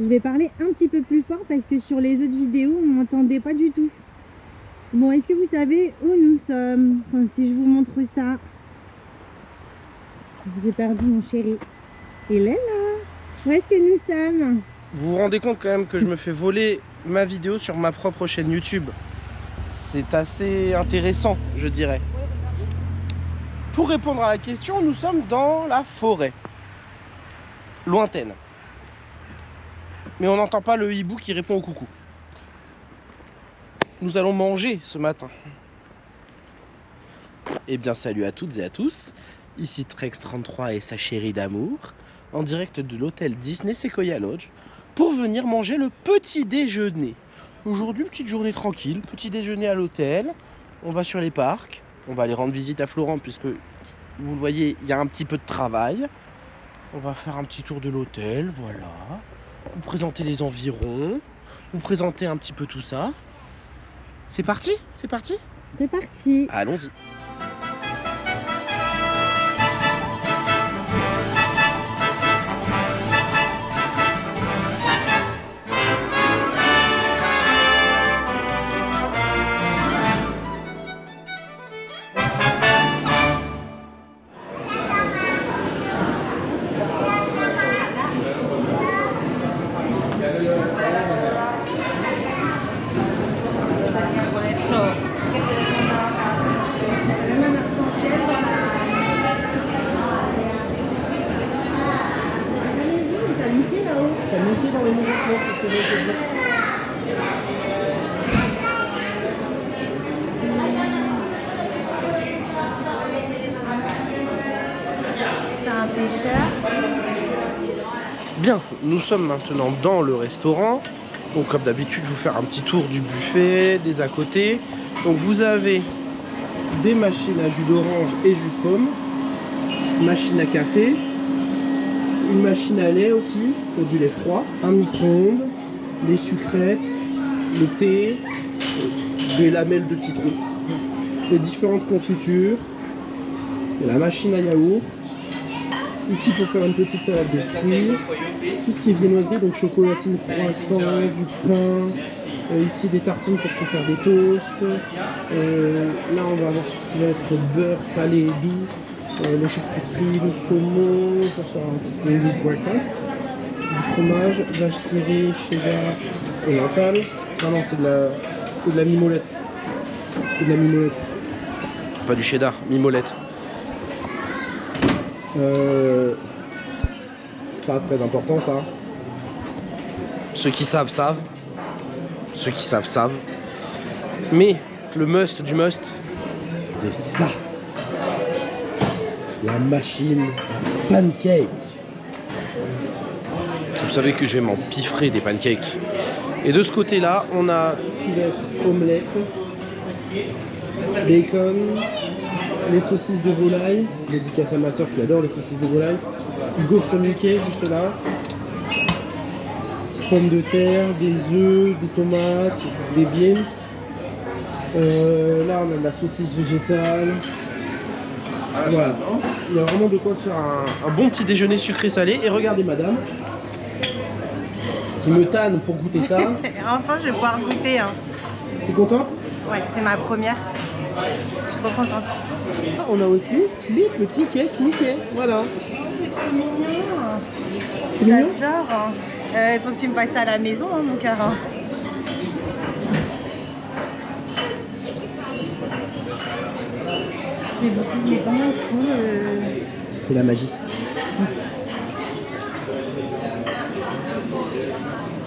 Je vais parler un petit peu plus fort parce que sur les autres vidéos, on m'entendait pas du tout. Bon, est-ce que vous savez où nous sommes? Si je vous montre ça. J'ai perdu mon chéri. Il est là. Où est-ce que nous sommes? Vous vous rendez compte quand même que je me fais voler ma vidéo sur ma propre chaîne YouTube. C'est assez intéressant, je dirais. Pour répondre à la question, nous sommes dans la forêt. Lointaine. Mais on n'entend pas le hibou qui répond au coucou. Nous allons manger ce matin. Eh bien, salut à toutes et à tous. Ici Trex33 et sa chérie d'amour, en direct de l'hôtel Disney Sequoia Lodge, pour venir manger le petit déjeuner. Aujourd'hui, petite journée tranquille, petit déjeuner à l'hôtel. On va sur les parcs. On va aller rendre visite à Florent, puisque vous le voyez, il y a un petit peu de travail. On va faire un petit tour de l'hôtel, voilà. Vous présenter les environs, vous présenter un petit peu tout ça. C'est parti? C'est parti? C'est parti. Allons-y. T'as monté dans les mouvements, c'est ce que j'ai dit. T'as un pêcheur. Bien, nous sommes maintenant dans le restaurant. Donc comme d'habitude, je vais vous faire un petit tour du buffet, des à côté. Donc vous avez des machines à jus d'orange et jus de pomme, machine à café, une machine à lait aussi, pour du lait froid, un micro-ondes, les sucrètes, le thé, des lamelles de citron, les différentes confitures, la machine à yaourt, ici pour faire une petite salade de fruits, tout ce qui est viennoiserie, donc chocolatine, croissant, du pain, ici des tartines pour se faire des toasts, là on va avoir tout ce qui va être beurre salé et doux, la charcuterie, le saumon pour faire un petit English breakfast, du fromage, vache qui rit, cheddar et mental. Ah non, c'est de la mimolette. C'est de la mimolette. Pas du cheddar, mimolette. Ça, très important ça. Ceux qui savent, savent. Ceux qui savent, savent. Mais le must du must, c'est ça. La machine à pancakes. Vous savez que je vais m'empiffrer des pancakes. Et de ce côté-là, on a tout ce qui va être omelette, bacon, les saucisses de volaille. Dédicace à ma soeur qui adore les saucisses de volaille. Gaufre Mickey juste là. Pommes de terre, des œufs, des tomates, des beans. Là, on a de la saucisse végétale. Voilà. Il y a vraiment de quoi se faire un bon petit déjeuner sucré-salé. Et regardez madame, qui me tanne pour goûter ça. Enfin, je vais pouvoir goûter. Hein. T'es contente? Ouais, c'est ma première. Je suis trop contente. On a aussi les petits cakes Mickey. Voilà. C'est trop mignon. C'est mignon? J'adore. Il faut que tu me passes ça à la maison, hein, mon cœur. C'est beaucoup, mais comment il faut C'est la magie.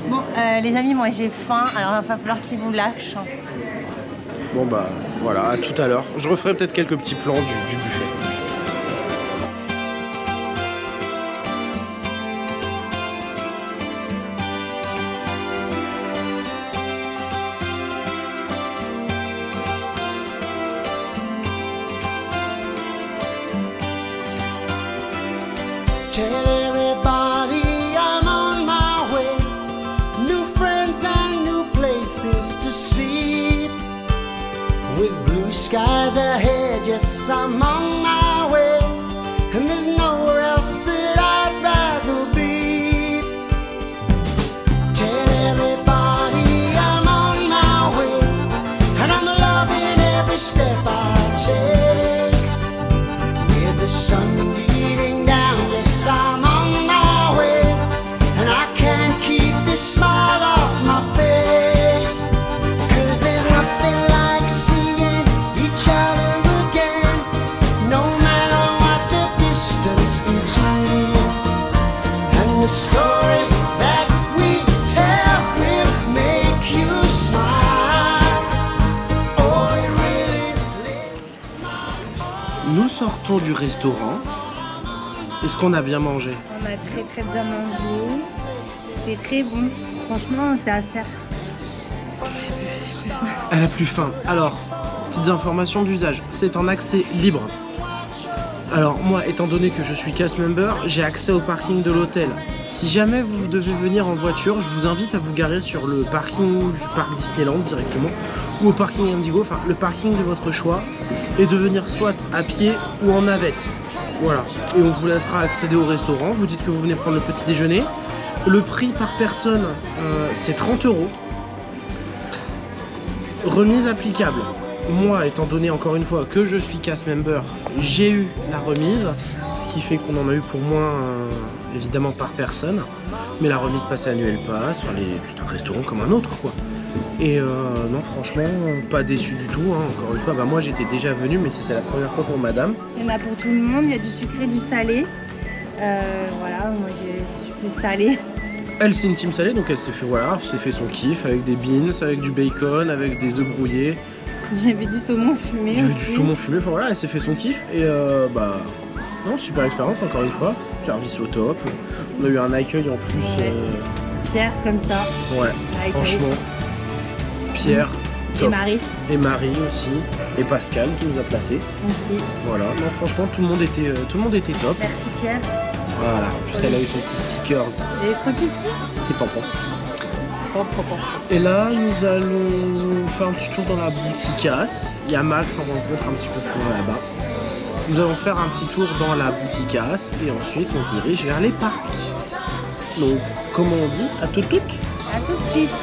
Bon, les amis, moi j'ai faim, alors il va falloir qu'ils vous lâchent. Bon bah voilà, à tout à l'heure. Je referai peut-être quelques petits plans du buffet. Tell everybody I'm on my way. New friends and new places to see. With blue skies ahead, yes, I'm on my way. And there's nowhere else that I'd rather be. sortons du restaurant. Est-ce qu'on a bien mangé? On a très bien mangé. C'est très bon. Franchement, c'est à faire. Elle a plus faim. Alors, petites informations d'usage. C'est en accès libre. Alors, moi, étant donné que je suis cast member, j'ai accès au parking de l'hôtel. Si jamais vous devez venir en voiture, je vous invite à vous garer sur le parking du parc Disneyland directement ou au parking Indigo, enfin le parking de votre choix, et de venir soit à pied ou en navette. Voilà. Et on vous laissera accéder au restaurant. Vous dites que vous venez prendre le petit déjeuner. Le prix par personne, c'est 30 €. Remise applicable. Moi, étant donné encore une fois que je suis cast member, j'ai eu la remise, ce qui fait qu'on en a eu pour moins évidemment par personne, mais la remise passée annuelle passe, enfin c'est un restaurant comme un autre quoi. Et non franchement pas déçu du tout, hein. Encore une fois, bah, moi j'étais déjà venu mais c'était la première fois pour madame. Il y en a pour tout le monde, il y a du sucré, du salé. Voilà, moi je suis plus salée. Elle c'est une team salée donc elle s'est fait voilà, s'est fait son kiff avec des beans, avec du bacon, avec des œufs brouillés. J'avais du saumon fumé. J'avais du saumon fumé, enfin voilà, elle s'est fait son kiff et bah non, super expérience encore une fois, service au top. On a eu un accueil en plus. Ouais. Pierre comme ça. Ouais, franchement. Pierre, top. Et Marie. Et Marie aussi. Et Pascal qui nous a placés. Aussi. Voilà, non franchement tout le monde était top. Merci Pierre. Voilà, en plus elle a eu son petit stickers. Et trop kiki. C'est pompon. Et là nous allons faire un petit tour dans la bouticasse. Il y a Max en rencontre un petit peu plus loin là-bas. Nous allons faire un petit tour dans la bouticasse et ensuite on dirige vers les parcs. Donc, comment on dit? À tout de suite. À tout de suite.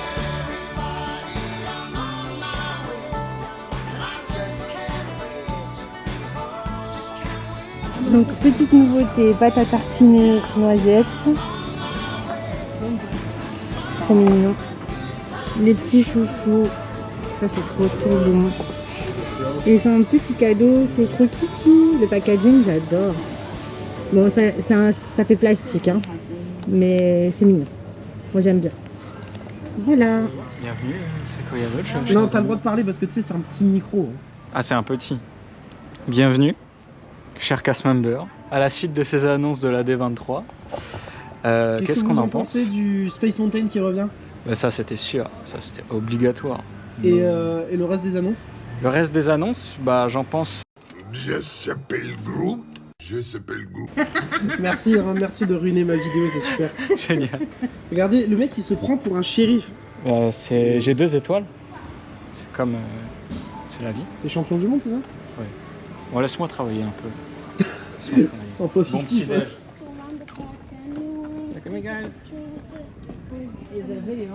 Donc, petite nouveauté, pâte à tartiner noisettes. Trop mignon. Les petits chouchous. Ça, c'est trop bon. Et c'est un petit cadeau, c'est trop kiki. Le packaging, j'adore. Bon, ça fait plastique, hein. Mais c'est mignon. Moi, j'aime bien. Voilà. Bienvenue, c'est Sequoia Lodge. Non, t'as le droit de parler parce que tu sais, c'est un petit micro. Ah, c'est un petit. Bienvenue, cher cast member, à la suite de ces annonces de la D23. Qu'est-ce qu'on en pense? Du Space Mountain qui revient? Ben ça, c'était sûr, ça c'était obligatoire. Et le reste des annonces? Le reste des annonces, bah j'en pense. Je s'appelle Groot. Je s'appelle Groot. Merci, hein, merci de ruiner ma vidéo, c'est super. Génial. Regardez, le mec il se prend pour un shérif. J'ai 2 étoiles. C'est comme. C'est la vie. T'es champion du monde, c'est ça? Ouais. Bon, laisse-moi travailler un peu. Laisse-moi travailler. Emploi fictif. Bon petit déj.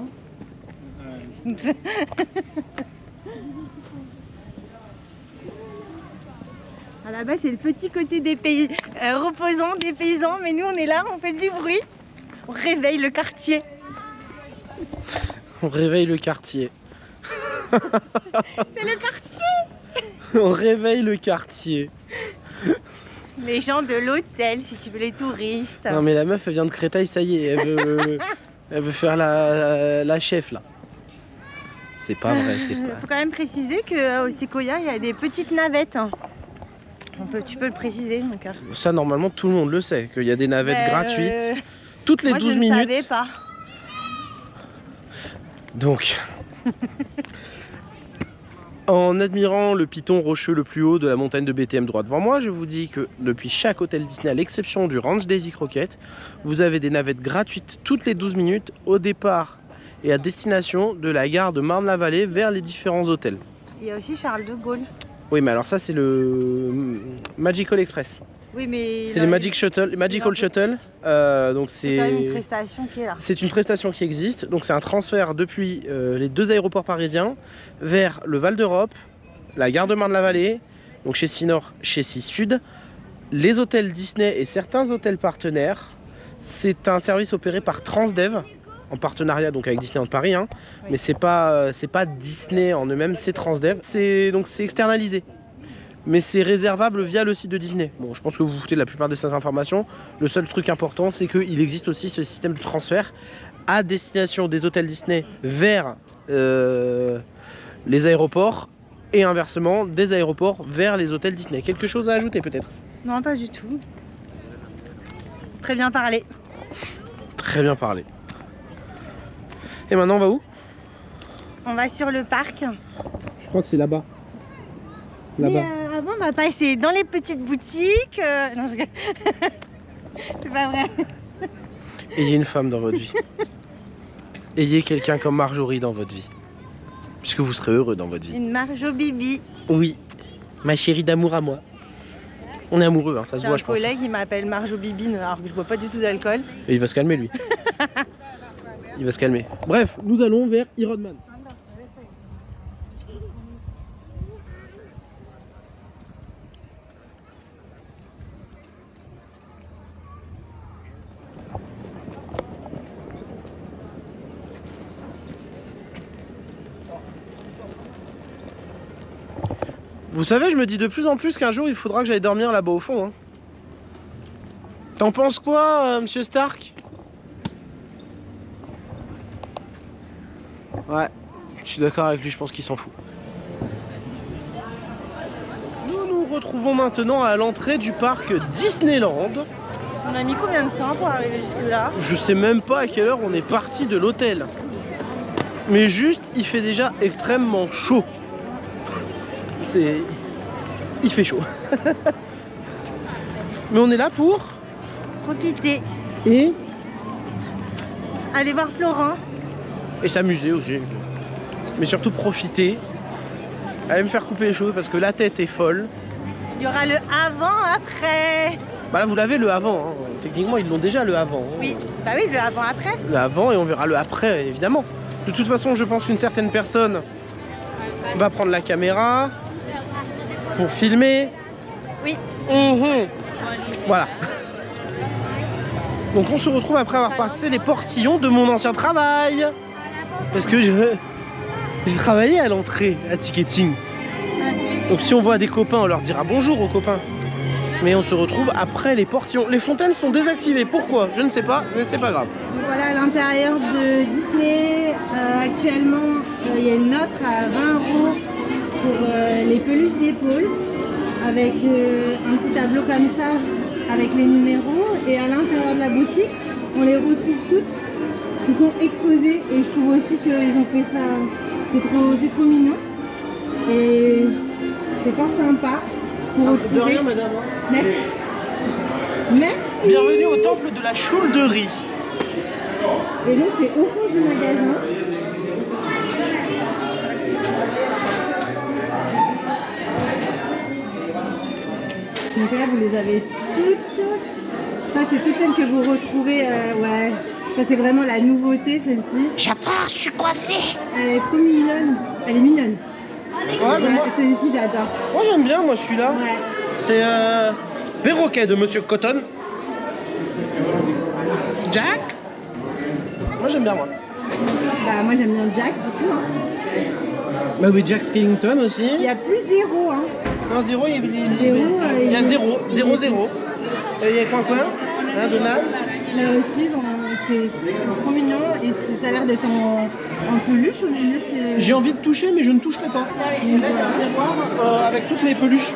À la base, c'est le petit côté des pays reposant des paysans, mais nous on est là, on fait du bruit, on réveille le quartier. On réveille le quartier. C'est le quartier. On réveille le quartier. Les gens de l'hôtel, si tu veux, les touristes. Non mais la meuf elle vient de Créteil, ça y est, elle veut faire la chef là. C'est pas vrai, c'est pas. Faut quand même préciser qu'au Sequoia, il y a des petites navettes. Tu peux le préciser, mon cœur. Ça normalement tout le monde le sait, qu'il y a des navettes gratuites toutes les 12 minutes. Moi je ne savais pas. Donc, en admirant le piton rocheux le plus haut de la montagne de BTM droit devant moi, je vous dis que depuis chaque hôtel Disney, à l'exception du Ranch Daisy Croquette, vous avez des navettes gratuites toutes les 12 minutes au départ et à destination de la gare de Marne-la-Vallée vers les différents hôtels. Il y a aussi Charles de Gaulle. Oui, mais alors ça c'est le Magical Express. Oui, mais c'est les Magical Shuttle. Donc c'est quand même une prestation qui est là. C'est une prestation qui existe. Donc c'est un transfert depuis les 2 aéroports parisiens vers le Val d'Europe, la gare de Marne-la-Vallée, donc chez Sinor, chez Sud, les hôtels Disney et certains hôtels partenaires. C'est un service opéré par Transdev en partenariat donc avec Disneyland Paris, hein. Oui. Mais c'est pas Disney en eux-mêmes, c'est Transdev. C'est externalisé. Mais c'est réservable via le site de Disney. Bon, je pense que vous vous foutez de la plupart de ces informations. Le seul truc important, c'est qu'il existe aussi ce système de transfert à destination des hôtels Disney vers les aéroports et inversement des aéroports vers les hôtels Disney. Quelque chose à ajouter peut-être? Non, pas du tout. Très bien parlé. Très bien parlé. Et maintenant on va où? On va sur le parc. Je crois que c'est là-bas. Mais avant, on va passer dans les petites boutiques. Non, je rigole. C'est pas vrai. Ayez une femme dans votre vie. Ayez quelqu'un comme Marjorie dans votre vie. Puisque vous serez heureux dans votre vie. Une Marjo Bibi. Oui, ma chérie d'amour à moi. On est amoureux, hein, ça se J'ai voit, un je pense. collègue, il m'appelle Marjo Bibi, alors que je bois pas du tout d'alcool. Et il va se calmer, lui. Il va se calmer. Bref, nous allons vers Ironman. Vous savez, je me dis de plus en plus qu'un jour il faudra que j'aille dormir là-bas au fond. Hein. T'en penses quoi, monsieur Stark? Ouais, je suis d'accord avec lui, je pense qu'il s'en fout. Nous nous retrouvons maintenant à l'entrée du parc Disneyland. On a mis combien de temps pour arriver jusque là? Je sais même pas à quelle heure on est parti de l'hôtel. Mais juste, il fait déjà extrêmement chaud. Il fait chaud. Mais on est là pour Profiter. et Aller voir Florent. s'amuser aussi. Mais surtout profiter. Aller me faire couper les cheveux parce que la tête est folle. Il y aura le avant-après. Bah là vous l'avez le avant. Hein. Techniquement ils l'ont déjà le avant. Hein. Oui, bah oui, le avant-après. Le avant et on verra le après évidemment. De toute façon je pense qu'une certaine personne va prendre la caméra pour filmer. Oui. Voilà. Donc on se retrouve après avoir passé les portillons de mon ancien travail. Parce que j'ai travaillé à l'entrée à ticketing. Donc si on voit des copains, on leur dira bonjour aux copains. Mais on se retrouve après les portillons. Les fontaines sont désactivées. Pourquoi? Je ne sais pas, mais c'est pas grave. Voilà, à l'intérieur de Disney, actuellement, il y a une offre à 20 € pour les peluches d'épaule, avec un petit tableau comme ça, avec les numéros. Et à l'intérieur de la boutique, on les retrouve toutes, qui sont exposées. Et je trouve aussi qu'ils ont fait ça, c'est trop mignon. Et c'est fort sympa pour retrouver. De rien, madame. Merci. Merci. Bienvenue au temple de la choulderie. Et donc c'est au fond du magasin. Donc là vous les avez toutes. Ça c'est toutes celles que vous retrouvez. Ouais. Ça c'est vraiment la nouveauté celle-ci. Jafar, je suis coincé. Elle est trop mignonne. Elle est mignonne. Ouais, mais moi, Celui-ci j'adore. moi j'aime bien, moi celui-là. Ouais. C'est Perroquet de Monsieur Cotton. Jack. Moi j'aime bien moi. Bah moi j'aime bien Jack du coup. Hein. Bah oui, Jack Skellington aussi. Il y a plus 0 hein. Non, 0, il y a Il y a 0, 0, 0. Et il y a Coin, hein, Donald. Là aussi c'est trop mignon et ça a l'air d'être en peluche au milieu. J'ai envie de toucher, mais je ne toucherai pas. Donc, voilà. Avec toutes les peluches.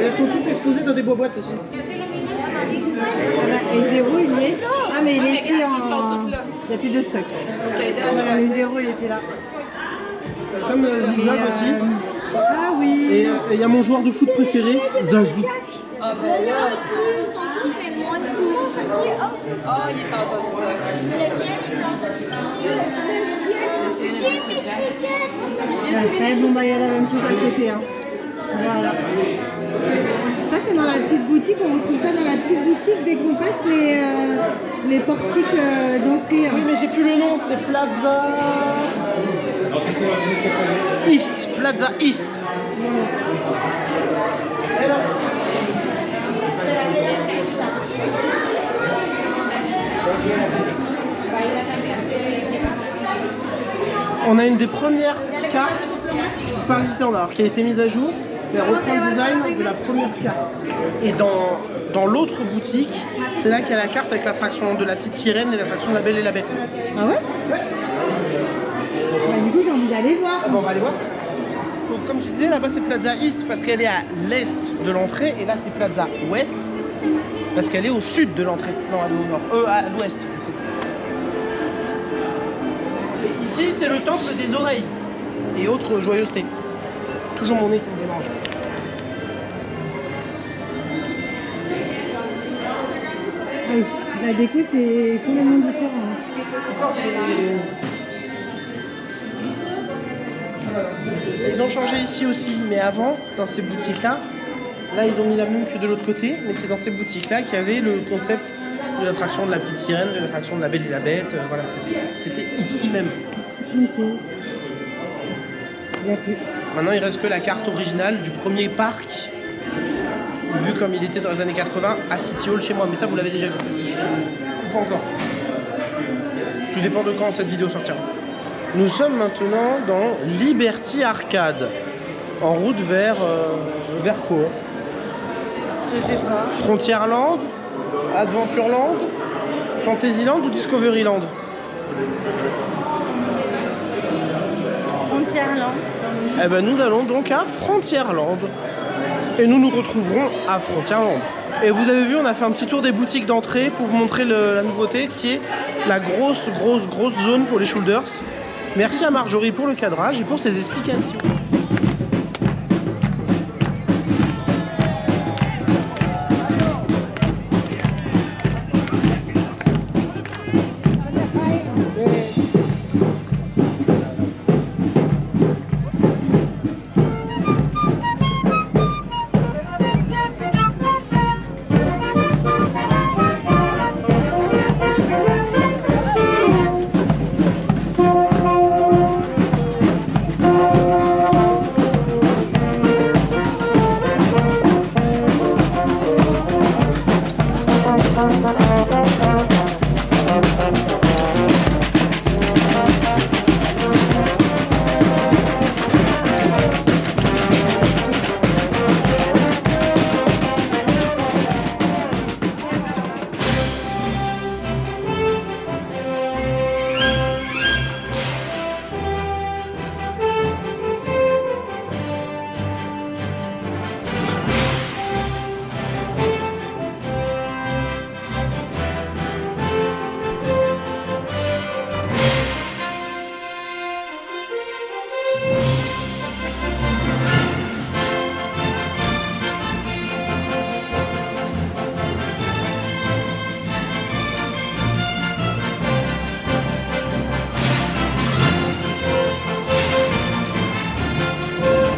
Et elles sont toutes exposées dans des boîtes aussi. Voilà, et 0 il y est. Ah mais il était en. Il n'y a plus de stock. Voilà, le 0 il était là. C'est comme Zigzag Et, aussi. Ah oui. Et il y a mon joueur de foot préféré, Zazou. Après, bon bah il y a la même chose à côté. Hein. Voilà. Ça c'est dans la petite boutique, on retrouve ça dans la petite boutique dès qu'on passe les portiques d'entrée. Hein. Oui mais j'ai plus le nom, c'est Plaza East. Plaza East. On a une des premières cartes par Disneyland alors qui a été mise à jour. Mais elle reprend le design de la première carte. Et dans l'autre boutique, c'est là qu'il y a la carte avec l'attraction de la petite sirène et l'attraction de la Belle et la Bête. Ah ouais? Bah, du coup, j'ai envie d'aller voir. Ah bon, on va aller voir. Donc comme je disais, là-bas c'est Plaza East parce qu'elle est à l'est de l'entrée et là c'est Plaza West parce qu'elle est au sud de l'entrée. Non, elle est au nord. À l'ouest. Et ici c'est le temple des oreilles et autres joyeusetés. Toujours mon nez qui me démange. Ah oui, la déco c'est complètement différent. Ils ont changé ici aussi, mais avant, dans ces boutiques-là, là ils ont mis la même que de l'autre côté, mais c'est dans ces boutiques-là qu'il y avait le concept de l'attraction de la petite sirène, de l'attraction de la Belle et la Bête, voilà, c'était ici même. Ok. Il n'y a plus. Maintenant il reste que la carte originale du premier parc, vu comme il était dans les années 80, à City Hall chez moi, mais ça vous l'avez déjà vu. Ou pas encore. Tout dépend de quand cette vidéo sortira. Nous sommes maintenant dans Liberty Arcade, en route vers quoi? Je sais pas. Frontierland, Adventureland, Fantasyland ou Discoveryland? Frontierland. Eh ben nous allons donc à Frontierland. Et nous nous retrouverons à Frontierland. Et vous avez vu, on a fait un petit tour des boutiques d'entrée pour vous montrer la nouveauté qui est la grosse zone pour les shoulders. Merci à Marjorie pour le cadrage et pour ses explications.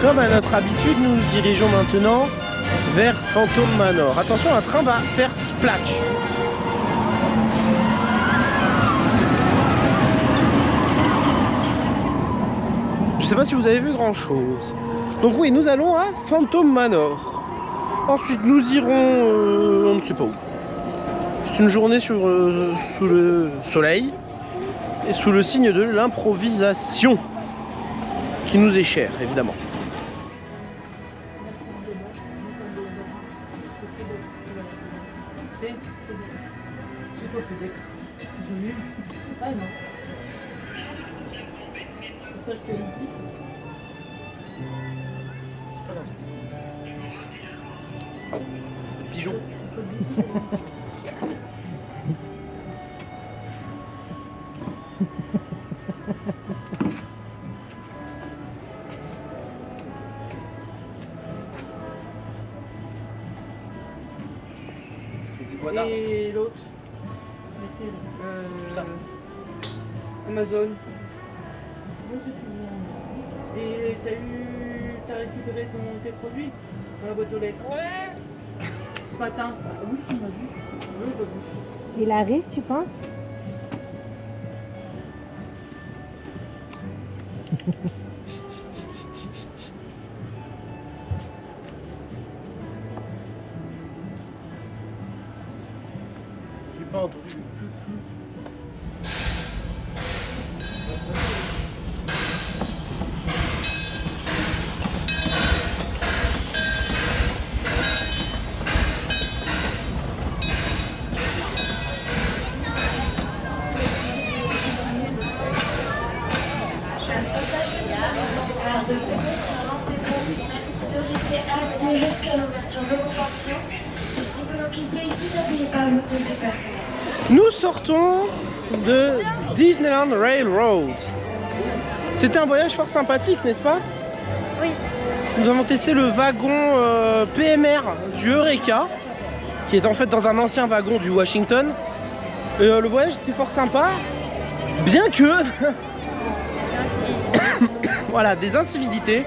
Comme à notre habitude, nous nous dirigeons maintenant vers Phantom Manor. Attention, un train va faire splash. Je sais pas si vous avez vu grand chose. Donc oui, nous allons à Phantom Manor. Ensuite, nous irons, on ne sait pas où. C'est une journée sous le soleil et sous le signe de l'improvisation qui nous est cher, évidemment. C'est quoi FedEx? Joli. Ah non. C'est ça que je te dis. C'est pas là. Le pigeon. C'est du bois d'arbre. Et l'autre Ça. Amazon. Et t'as récupéré tes produits dans la boîte aux lettres? Ouais. Ce matin. Ah oui, tu m'as vu. Oui, bah oui. Il arrive, tu penses? J'ai pas entendu. Nous sortons de Disneyland Railroad. C'était un voyage fort sympathique, n'est-ce pas? Oui. Nous avons testé le wagon PMR du Eureka, qui est en fait dans un ancien wagon du Washington. Le voyage était fort sympa, bien que... voilà, des incivilités.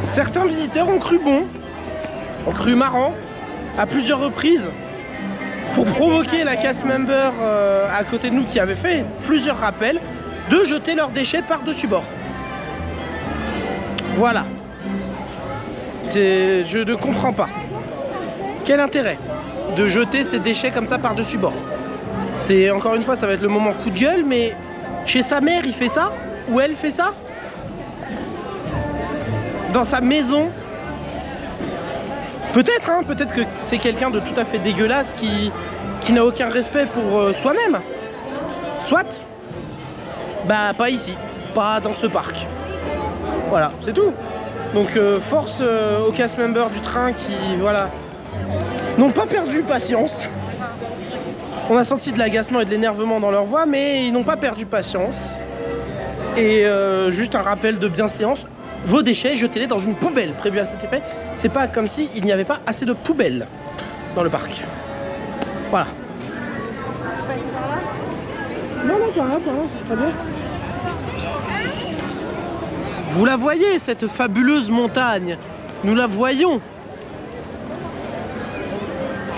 Certains visiteurs ont cru bon, ont cru marrant, à plusieurs reprises, pour provoquer la cast member à côté de nous qui avait fait plusieurs rappels, de jeter leurs déchets par-dessus bord. Voilà. Je ne comprends pas. Quel intérêt de jeter ces déchets comme ça par-dessus bord? C'est encore une fois, ça va être le moment coup de gueule, mais chez sa mère, il fait ça? Ou elle fait ça? Dans sa maison? Peut-être, hein, peut-être que c'est quelqu'un de tout à fait dégueulasse qui n'a aucun respect pour soi-même. Soit. Bah, pas ici. Pas dans ce parc. Voilà, c'est tout. Donc, force aux cast members du train qui, voilà, n'ont pas perdu patience. On a senti de l'agacement et de l'énervement dans leur voix, mais ils n'ont pas perdu patience. Et juste un rappel de bienséance. Vos déchets, jetez-les dans une poubelle prévue à cet effet. C'est pas comme si il n'y avait pas assez de poubelles dans le parc. Voilà. Non, par là, c'est très bien. Vous la voyez, cette fabuleuse montagne. Nous la voyons.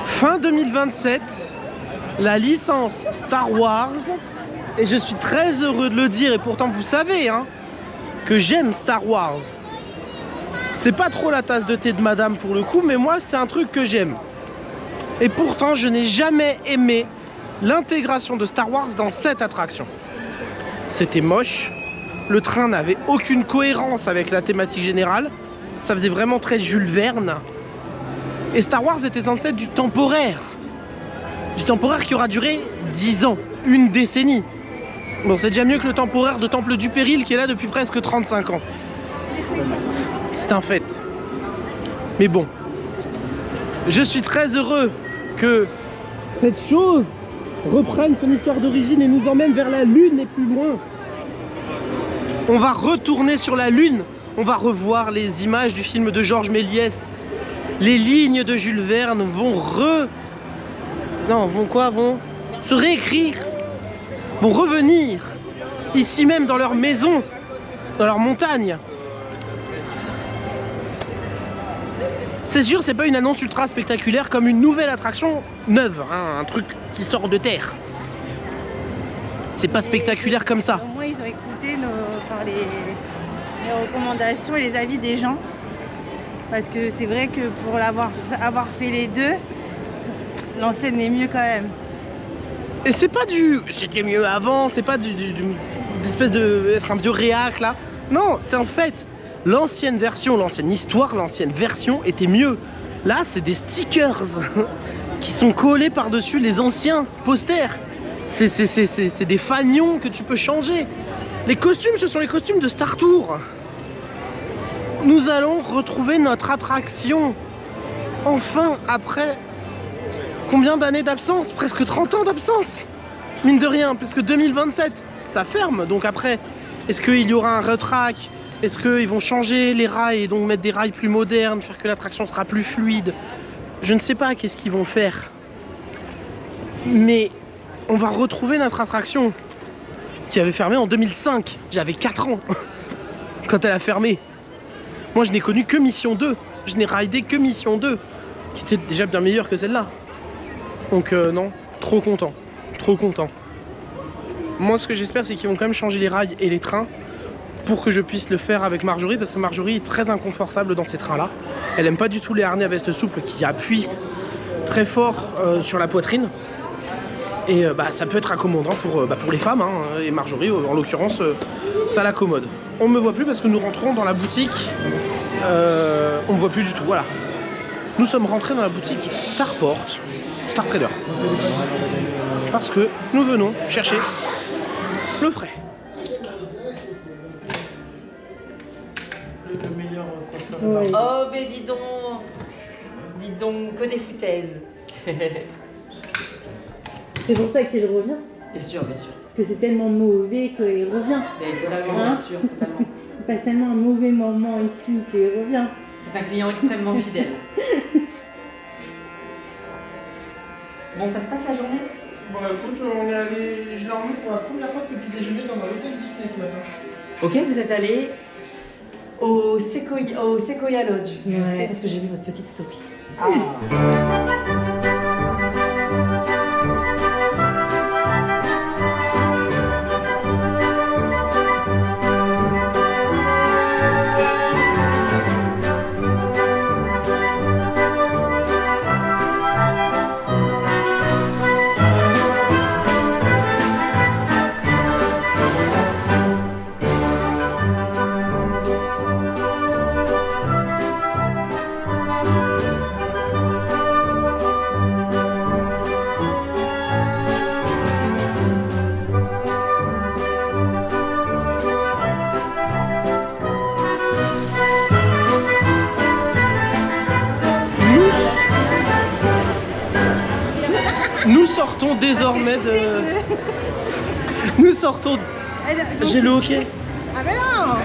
Fin 2027, la licence Star Wars. Et je suis très heureux de le dire, et pourtant vous savez, hein, que j'aime Star Wars. C'est pas trop la tasse de thé de madame pour le coup, mais moi c'est un truc que j'aime. Et pourtant je n'ai jamais aimé l'intégration de Star Wars dans cette attraction. C'était moche, le train n'avait aucune cohérence avec la thématique générale, ça faisait vraiment très Jules Verne. Et Star Wars était censé être du temporaire qui aura duré 10 ans, une décennie. Bon, c'est déjà mieux que le temporaire de Temple du Péril qui est là depuis presque 35 ans. C'est un fait. Mais bon, je suis très heureux que cette chose reprenne son histoire d'origine et nous emmène vers la Lune et plus loin. On va retourner sur la Lune. On va revoir les images du film de Georges Méliès. Les lignes de Jules Verne vont vont se réécrire, vont revenir ici même dans leur maison, dans leur montagne. C'est sûr, c'est pas une annonce ultra spectaculaire comme une nouvelle attraction neuve, hein, un truc qui sort de terre. C'est pas spectaculaire comme ça. Au moins ils ont écouté les recommandations et les avis des gens. Parce que c'est vrai que pour avoir fait les deux, l'ancienne est mieux quand même. Et c'est pas c'était mieux avant, c'est pas d'espèce d'être un vieux réac là. Non, c'est en fait l'ancienne version, l'ancienne histoire, l'ancienne version était mieux. Là, c'est des stickers qui sont collés par-dessus les anciens posters. C'est des fanions que tu peux changer. Les costumes, ce sont les costumes de Star Tour. Nous allons retrouver notre attraction. Enfin, après combien d'années d'absence? Presque 30 ans d'absence. Mine de rien, puisque 2027, ça ferme. Donc après, est-ce qu'il y aura un retrack? Est-ce qu'ils vont changer les rails et donc mettre des rails plus modernes, faire que l'attraction sera plus fluide? Je ne sais pas qu'est-ce qu'ils vont faire. Mais on va retrouver notre attraction qui avait fermé en 2005. J'avais 4 ans quand elle a fermé. Moi, je n'ai connu que Mission 2. Je n'ai raidé que Mission 2, qui était déjà bien meilleure que celle-là. Donc non, trop content. Trop content. Moi, ce que j'espère, c'est qu'ils vont quand même changer les rails et les trains pour que je puisse le faire avec Marjorie, parce que Marjorie est très inconfortable dans ces trains-là. Elle aime pas du tout les harnais à veste souple qui appuient très fort sur la poitrine. Et ça peut être accommodant pour les femmes, hein, et Marjorie, en l'occurrence, ça l'accommode. On ne me voit plus parce que nous rentrons dans la boutique. On ne me voit plus du tout, voilà. Nous sommes rentrés dans la boutique Starport, Star Trader. Parce que nous venons chercher le frais. Le meilleur coiffeur. Oh, mais dis donc, que des foutaises. C'est pour ça qu'il revient. Bien sûr, bien sûr. Parce que c'est tellement mauvais qu'il revient. Mais totalement, Hein? bien sûr, totalement. Il passe tellement un mauvais moment ici qu'il revient. C'est un client extrêmement fidèle. Bon, ça se passe la journée? Bon, écoute, on est allé. Je l'ai emmené pour la première fois depuis le déjeuner dans un hôtel Disney ce matin. Ok, vous êtes allé au Sequoia Lodge. Je Ouais. sais parce que j'ai vu votre petite story. Nous sortons désormais de. Nous sortons. J'ai le hockey. Ah mais non!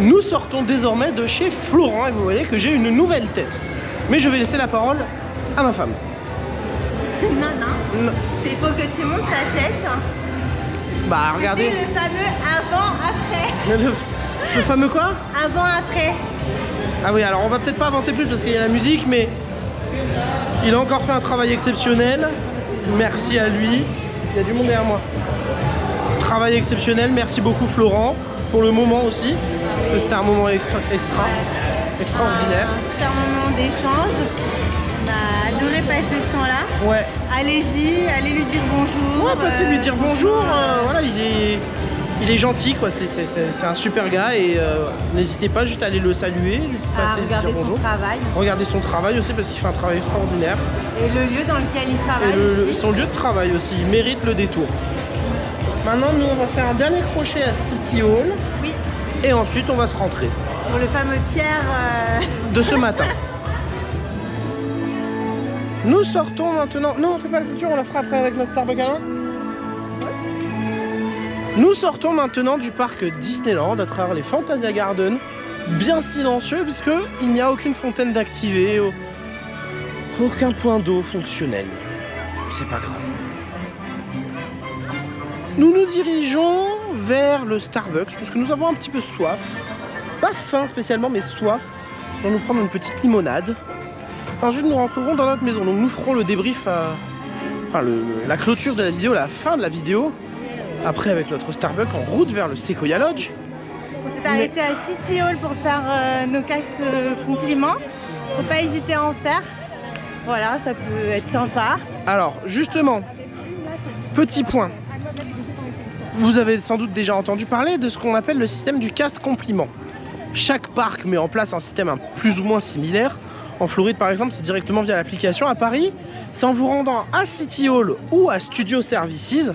Nous sortons désormais de chez Florent et vous voyez que j'ai une nouvelle tête. Mais je vais laisser la parole à ma femme. Non, non. Non. Il faut que tu montes ta tête. Bah C'est regardez. le fameux avant-après. Le fameux quoi? Avant-après. Ah oui, alors on va peut-être pas avancer plus parce qu'il y a la musique, mais il a encore fait un travail exceptionnel. Merci à lui. Il y a du monde derrière moi. Travail exceptionnel, merci beaucoup Florent. Pour le moment aussi, parce que c'était un moment extraordinaire. C'était un moment d'échange. On a adoré passer ce temps-là. Ouais, Allez-y, allez lui dire bonjour. ouais, passez lui dire bonjour. Voilà, il est gentil, quoi. C'est un super gars et n'hésitez pas juste à aller le saluer, à passer lui regarder dire son bonjour. travail. Regardez son travail aussi parce qu'il fait un travail extraordinaire. Et le lieu dans lequel il travaille. Et aussi. son lieu de travail aussi, il mérite le détour. Maintenant, nous, on va faire un dernier crochet à City Hall. Oui. Et ensuite, on va se rentrer. Pour le fameux Pierre. De ce matin. Nous sortons maintenant. Non, on fait pas la culture, on la fera après avec notre Starbucks à l'un. Nous sortons maintenant du parc Disneyland à travers les Fantasia Gardens. Bien silencieux, puisque il n'y a aucune fontaine d'activer, aucun point d'eau fonctionnel. C'est pas grave. Nous nous dirigeons vers le Starbucks parce que nous avons un petit peu soif. Pas faim spécialement, mais soif. On va nous prendre une petite limonade. Ensuite, nous rentrerons dans notre maison. Donc, nous ferons le débrief, la clôture de la vidéo, la fin de la vidéo. Après, avec notre Starbucks en route vers le Sequoia Lodge. On s'est arrêté à City Hall pour faire nos castes compliments. Faut pas hésiter à en faire. Voilà, ça peut être sympa. Alors, justement, petit point. Vous avez sans doute déjà entendu parler de ce qu'on appelle le système du cast compliment. Chaque parc met en place un système plus ou moins similaire. En Floride, par exemple, c'est directement via l'application. À Paris, c'est en vous rendant à City Hall ou à Studio Services,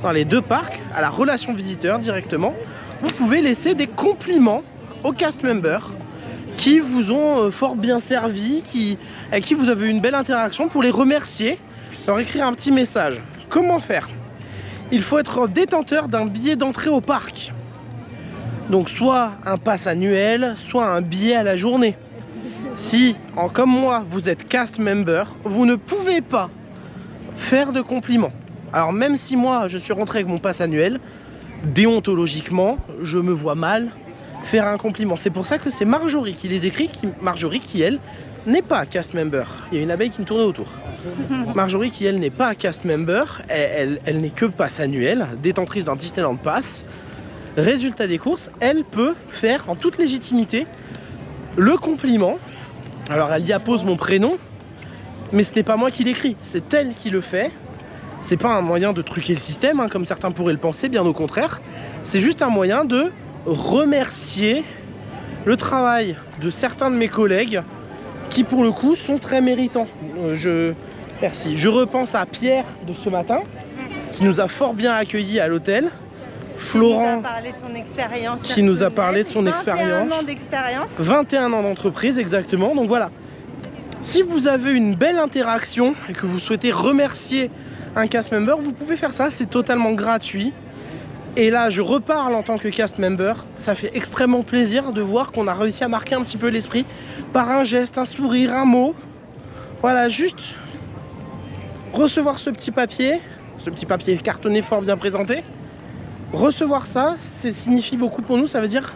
dans les deux parcs, à la relation visiteur directement. Vous pouvez laisser des compliments aux cast members qui vous ont fort bien servi, avec qui vous avez eu une belle interaction, pour les remercier, leur écrire un petit message. Comment faire? Il faut être détenteur d'un billet d'entrée au parc. Donc soit un pass annuel, soit un billet à la journée. Si, comme moi, vous êtes cast member, vous ne pouvez pas faire de compliments. Alors même si moi, je suis rentré avec mon pass annuel, déontologiquement, je me vois mal faire un compliment. C'est pour ça que c'est Marjorie qui les écrit, Marjorie qui, elle, n'est pas cast member. Il y a une abeille qui me tournait autour. Marjorie qui, elle, n'est pas cast member, elle n'est que pass annuel, détentrice d'un Disneyland Pass. Résultat des courses, elle peut faire en toute légitimité le compliment. Alors elle y appose mon prénom, mais ce n'est pas moi qui l'écris, c'est elle qui le fait. C'est pas un moyen de truquer le système, comme certains pourraient le penser, bien au contraire. C'est juste un moyen de remercier le travail de certains de mes collègues qui, pour le coup, sont très méritants. Merci. Je repense à Pierre de ce matin, qui nous a fort bien accueillis à l'hôtel. Florent, qui nous a parlé de son expérience. 21 ans d'expérience. 21 ans d'entreprise, exactement. Donc voilà. Si vous avez une belle interaction et que vous souhaitez remercier un cast member, vous pouvez faire ça, c'est totalement gratuit. Et là, je reparle en tant que cast member. Ça fait extrêmement plaisir de voir qu'on a réussi à marquer un petit peu l'esprit par un geste, un sourire, un mot. Voilà, juste recevoir ce petit papier cartonné fort bien présenté. Recevoir ça, ça signifie beaucoup pour nous. Ça veut dire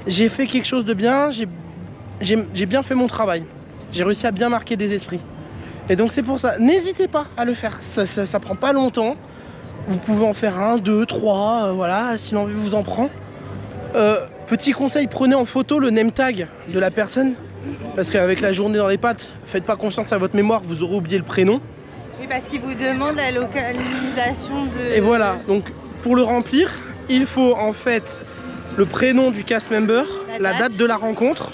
j'ai fait quelque chose de bien, j'ai bien fait mon travail. J'ai réussi à bien marquer des esprits. Et donc c'est pour ça, n'hésitez pas à le faire. Ça prend pas longtemps. Vous pouvez en faire 1, 2, 3, voilà, si l'envie vous en prend. Petit conseil, prenez en photo le name tag de la personne. Parce qu'avec la journée dans les pattes, faites pas confiance à votre mémoire, vous aurez oublié le prénom. Oui, parce qu'il vous demande la localisation de... Et voilà, donc pour le remplir, il faut en fait le prénom du cast member, la date de la rencontre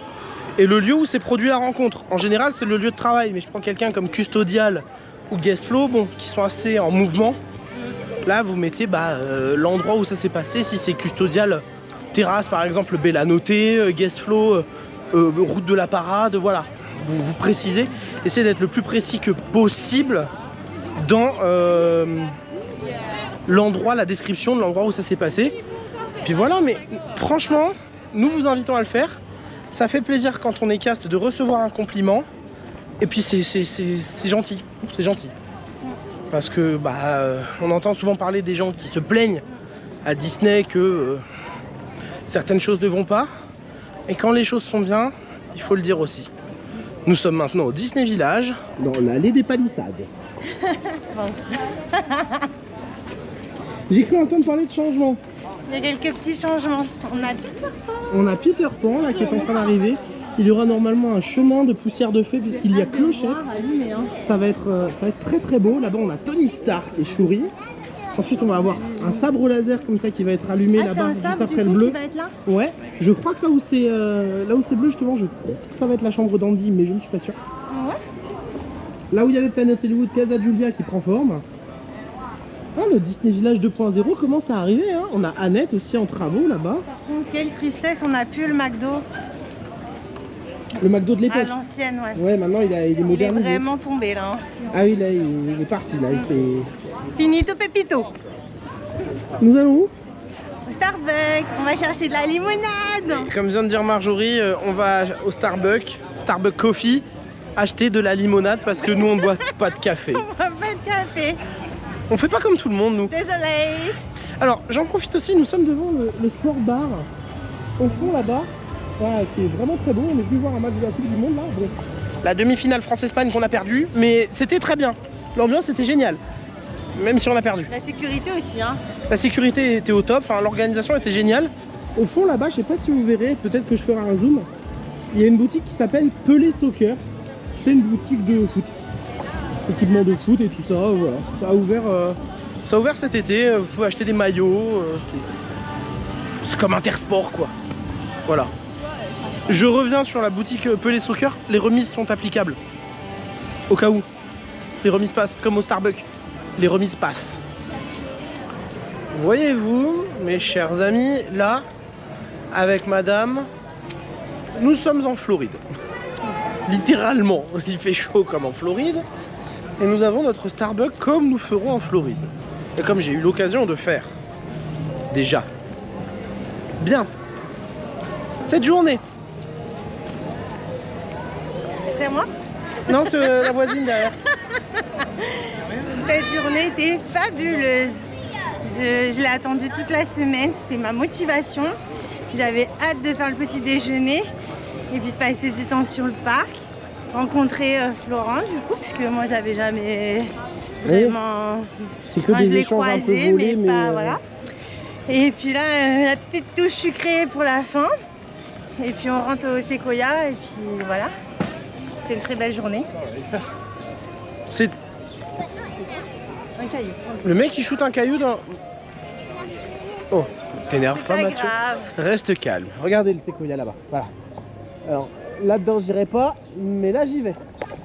et le lieu où s'est produit la rencontre. En général, c'est le lieu de travail, mais je prends quelqu'un comme custodial ou guest flow, bon, qui sont assez en mouvement. Là, vous mettez l'endroit où ça s'est passé, si c'est custodial, terrasse par exemple, Bella Noté, guest flow, route de la parade, voilà. Vous précisez, essayez d'être le plus précis que possible dans l'endroit, la description de l'endroit où ça s'est passé. Et puis voilà, mais franchement, nous vous invitons à le faire. Ça fait plaisir quand on est cast de recevoir un compliment. Et puis c'est gentil, c'est gentil. Parce que on entend souvent parler des gens qui se plaignent à Disney que certaines choses ne vont pas. Et quand les choses sont bien, il faut le dire aussi. Nous sommes maintenant au Disney Village, dans l'allée des Palissades. J'ai cru entendre parler de changement. Il y a quelques petits changements. On a Peter Pan là qui est en train d'arriver. Il y aura normalement un chemin de poussière de fée puisqu'il y a clochette. Ça va être très très beau. Là-bas on a Tony Stark et Shuri. Ensuite on va avoir un sabre laser comme ça qui va être allumé là-bas juste après le bleu. Qui va être là Ouais, je crois que là où c'est bleu justement, je crois que ça va être la chambre d'Andy, mais je ne suis pas sûr. Ouais. Là où il y avait Planet Hollywood, Casa Julia qui prend forme. Ah, le Disney Village 2.0 commence à arriver, hein. On a Annette aussi en travaux là-bas. Par contre, quelle tristesse, on n'a plus le McDo. Le McDo de l'époque. À l'ancienne, ouais. Ouais, maintenant il est modernisé. Il est vraiment tombé là. Ah oui, là il est parti, là. Finito Pepito. Nous allons où? Au Starbucks, on va chercher de la limonade. Comme vient de dire Marjorie, on va au Starbucks Coffee, acheter de la limonade parce que nous on ne boit pas de café. On boit pas de café. On fait pas comme tout le monde, nous. Désolée. Alors, j'en profite aussi, nous sommes devant le Sport Bar, au fond là-bas, voilà, qui est vraiment très beau. On est venu voir un match de la Coupe du Monde là. Bon. La demi-finale France-Espagne qu'on a perdue, mais c'était très bien. L'ambiance était géniale, même si on a perdu. La sécurité aussi, hein. La sécurité était au top, l'organisation était géniale. Au fond là-bas, je sais pas si vous verrez, peut-être que je ferai un zoom. Il y a une boutique qui s'appelle Pelé Soccer. C'est une boutique de foot. Équipement de foot et tout ça, voilà. Ça a ouvert cet été, vous pouvez acheter des maillots. C'est comme Intersport quoi. Voilà. Je reviens sur la boutique Pelé Soccer, les remises sont applicables. Au cas où. Les remises passent, comme au Starbucks. Les remises passent. Voyez-vous, mes chers amis, là, avec madame, nous sommes en Floride. Littéralement, il fait chaud comme en Floride. Et nous avons notre Starbucks comme nous ferons en Floride. Et comme j'ai eu l'occasion de faire. Déjà. Bien. Cette journée. C'est à moi? Non, c'est la voisine derrière. Cette journée était fabuleuse. Je l'ai attendue toute la semaine, c'était ma motivation. J'avais hâte de faire le petit déjeuner et puis de passer du temps sur le parc. Rencontrer Florent du coup, puisque moi je l'avais jamais vraiment... C'est que des échanges un peu volés, mais pas, voilà. Et puis là, la petite touche sucrée pour la fin. Et puis on rentre au Sequoia et puis voilà. C'est une très belle journée. C'est... Un caillou. Le mec il shoot un caillou dans... Oh, t'énerve pas Mathieu. Grave. Reste calme. Regardez le Sequoia là-bas. Voilà. Alors là-dedans j'irai pas, mais là j'y vais.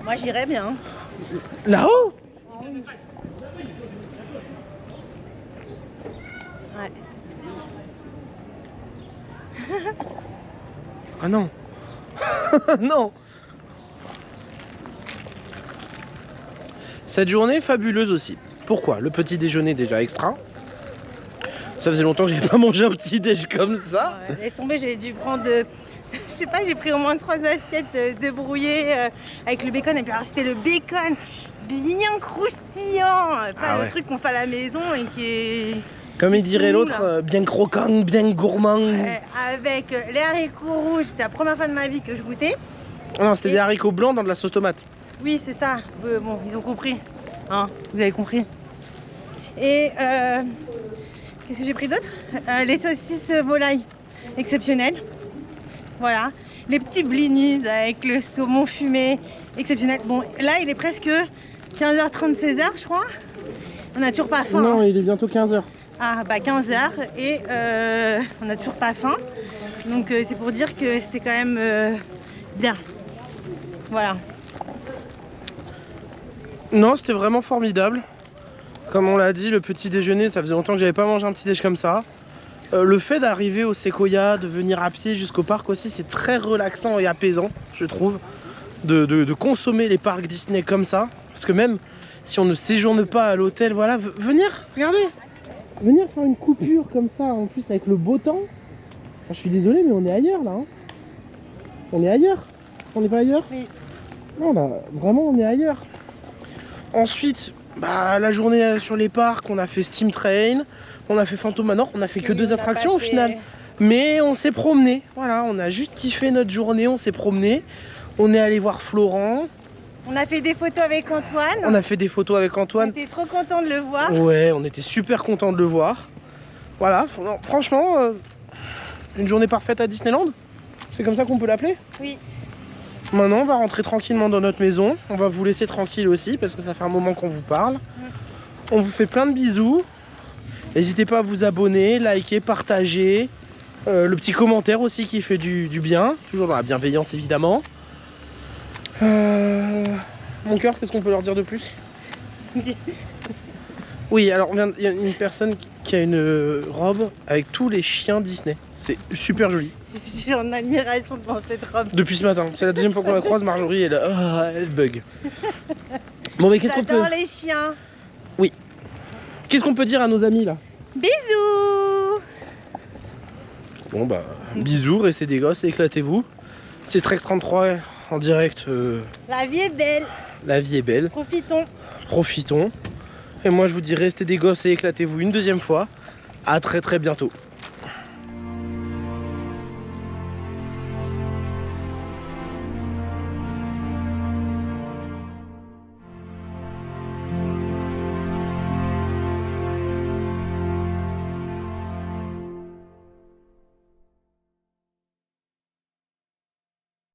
Moi j'irais bien. Là-haut? Ouais. Ah non. Non. Cette journée fabuleuse aussi. Pourquoi? Le petit déjeuner déjà extra. Ça faisait longtemps que j'avais pas mangé un petit déj comme ça. Ouais, laisse tomber, j'ai dû prendre je sais pas, j'ai pris au moins 3 assiettes de brouillé avec le bacon. Et puis alors c'était le bacon bien croustillant, pas le truc qu'on fait à la maison et qui est... Comme il dirait l'autre, bien croquant, bien gourmand. Avec les haricots rouges, c'était la première fois de ma vie que je goûtais. Non, c'était des haricots blancs dans de la sauce tomate. Oui, c'est ça. Bon, ils ont compris. Hein, vous avez compris. Et qu'est-ce que j'ai pris d'autre? Les saucisses volailles, exceptionnelles. Voilà. Les petits blinis avec le saumon fumé, exceptionnel. Bon, là, il est presque 15h30, 16h, je crois. On n'a toujours pas faim. Non, hein. il est bientôt 15h. Ah, bah 15h et on n'a toujours pas faim. Donc, c'est pour dire que c'était quand même bien. Voilà. Non, c'était vraiment formidable. Comme on l'a dit, le petit déjeuner, ça faisait longtemps que j'avais pas mangé un petit déj comme ça. Le fait d'arriver au Sequoia, de venir à pied jusqu'au parc aussi, c'est très relaxant et apaisant, je trouve, de consommer les parcs Disney comme ça. Parce que même si on ne séjourne pas à l'hôtel, voilà, venir, regardez, venir faire une coupure comme ça, en plus avec le beau temps. Enfin, je suis désolé, mais on est ailleurs là. Hein. On est ailleurs. On n'est pas ailleurs? Oui. Non, là, vraiment, on est ailleurs. Ensuite, bah, la journée sur les parcs, on a fait Steam Train, on a fait Phantom Manor, on a fait que 2 attractions au final. Mais on s'est promené, voilà, on a juste kiffé notre journée, on s'est promené. On est allé voir Florent. On a fait des photos avec Antoine. On a fait des photos avec Antoine. On était trop content de le voir. Ouais, on était super content de le voir. Voilà, non, franchement, une journée parfaite à Disneyland. C'est comme ça qu'on peut l'appeler? Oui. Maintenant, on va rentrer tranquillement dans notre maison. On va vous laisser tranquille aussi parce que ça fait un moment qu'on vous parle. On vous fait plein de bisous. N'hésitez pas à vous abonner, liker, partager. Le petit commentaire aussi qui fait du bien. Toujours dans la bienveillance évidemment. Mon cœur, qu'est-ce qu'on peut leur dire de plus? Oui, alors il y a une personne qui a une robe avec tous les chiens Disney. C'est super joli. Je suis en admiration devant cette robe. Depuis ce matin. C'est la deuxième fois qu'on la croise, Marjorie, elle bug. Bon, mais qu'est-ce qu'on peut... J'adore les chiens. Qu'est-ce qu'on peut dire à nos amis là? Bisous. Bon bah, bisous, restez des gosses et éclatez-vous. C'est Trek 33 en direct. La vie est belle. La vie est belle. Profitons. Profitons. Et moi je vous dis restez des gosses et éclatez-vous une deuxième fois. À très bientôt.